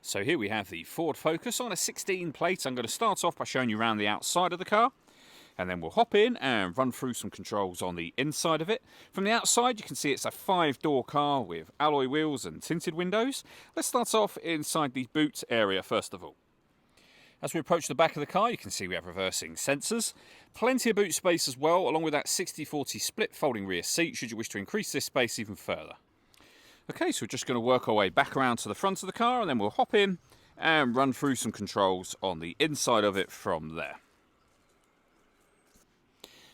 So here we have the Ford Focus on a 16 plate. I'm going to start off by showing you around the outside of the car, and then we'll hop in and run through some controls on the inside of it. From the outside you can see it's a 5-door car with alloy wheels and tinted windows. Let's start off inside the boot area first of all. As we approach the back of the car, you can see we have reversing sensors. Plenty of boot space as well, along with that 60-40 split folding rear seat should you wish to increase this space even further. Okay, so we're just going to work our way back around to the front of the car, and then we'll hop in and run through some controls on the inside of it from there.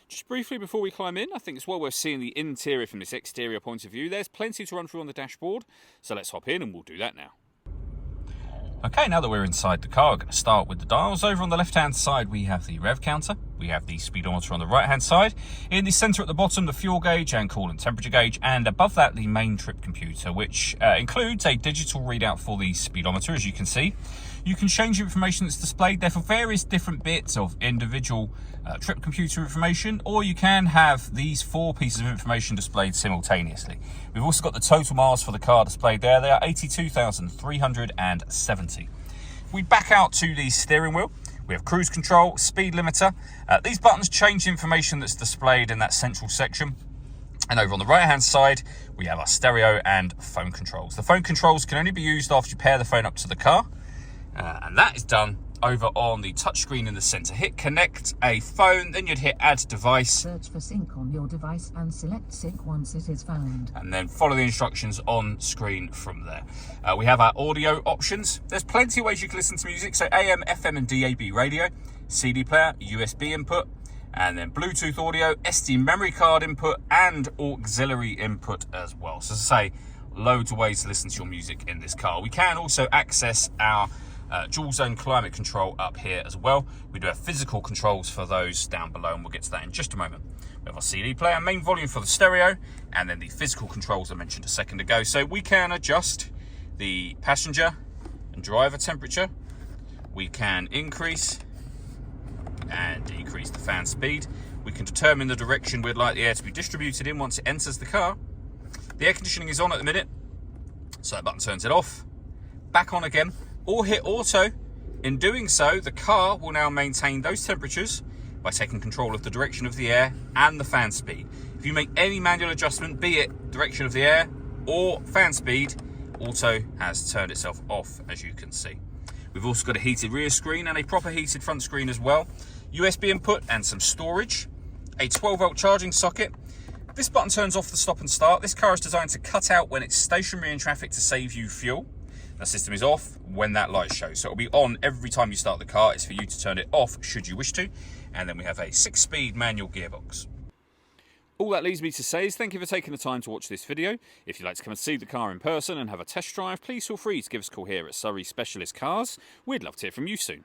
Just briefly before we climb in, I think it's well worth seeing the interior from this exterior point of view. There's plenty to run through on the dashboard, so let's hop in and we'll do that now. Okay, now that we're inside the car, we're going to start with the dials. Over on the left-hand side, we have the rev counter. We have the speedometer on the right-hand side. In the centre at the bottom, the fuel gauge and coolant temperature gauge. And above that, the main trip computer, which includes a digital readout for the speedometer, as you can see. You can change the information that's displayed there for various different bits of individual trip computer information, or you can have these 4 pieces of information displayed simultaneously. We've also got the total miles for the car displayed there. They are 82,370. If we back out to the steering wheel, we have cruise control, speed limiter. These buttons change the information that's displayed in that central section. And over on the right hand side, we have our stereo and phone controls. The phone controls can only be used after you pair the phone up to the car. And that is done over on the touchscreen in the center. Hit connect a phone, then you'd hit add device. Search for sync on your device and select sync once it is found. And then follow the instructions on screen from there. We have our audio options. There's plenty of ways you can listen to music. So AM, FM and DAB radio, CD player, USB input, and then Bluetooth audio, SD memory card input and auxiliary input as well. So as I say, loads of ways to listen to your music in this car. We can also access our dual zone climate control up here as well. We do have physical controls for those down below, and we'll get to that in just a moment. We have our CD player, main volume for the stereo, and then the physical controls I mentioned a second ago. So we can adjust the passenger and driver temperature. We can increase and decrease the fan speed. We can determine the direction we'd like the air to be distributed in once it enters the car. The air conditioning is on at the minute, so that button turns it off. Back on again, or hit auto. In doing so, the car will now maintain those temperatures by taking control of the direction of the air and the fan speed. If you make any manual adjustment, be it direction of the air or fan speed, auto has turned itself off, as you can see. We've also got a heated rear screen and a proper heated front screen as well. USB input and some storage. A 12-volt charging socket. This button turns off the stop and start. This car is designed to cut out when it's stationary in traffic to save you fuel. The system is off when that light shows. So it'll be on every time you start the car. It's for you to turn it off should you wish to. And then we have a 6-speed manual gearbox. All that leaves me to say is thank you for taking the time to watch this video. If you'd like to come and see the car in person and have a test drive, please feel free to give us a call here at Surrey Specialist Cars. We'd love to hear from you soon.